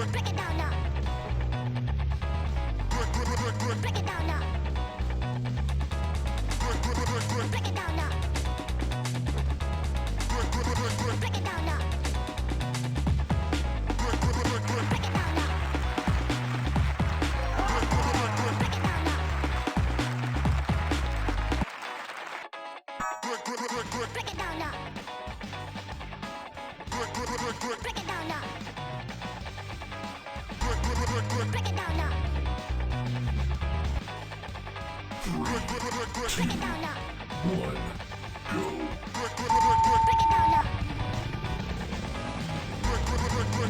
Break it down now. Break it down now. Break it down now. Break it down now. Break it down now. Break it down now. Break it down now. Break it down now. Break it down now. Break it down now. Break it down now.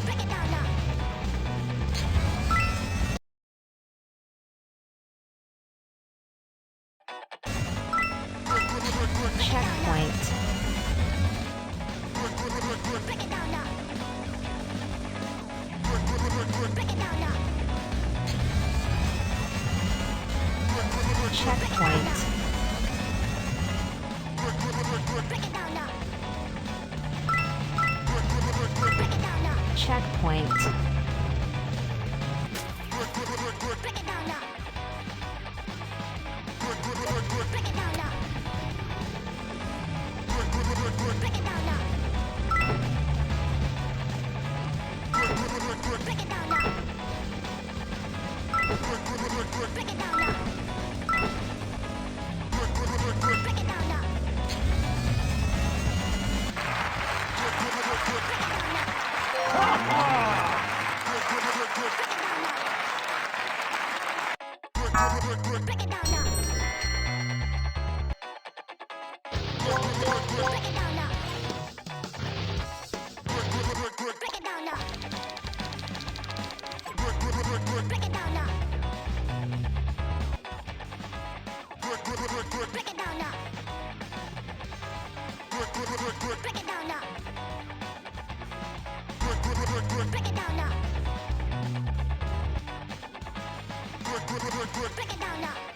Break it down now. Checkpoint. Break it down now. Break it down now. Checkpoint. Break it down now. Break it down now. Checkpoint. Break it down now. Break it down now. Break it down now. Break it down now. Break it down now. Break it down now. Break it down now. Break it down now. Break it down now. Break it down now. Break it down now. Break it down now. Break it down now. Break it down now.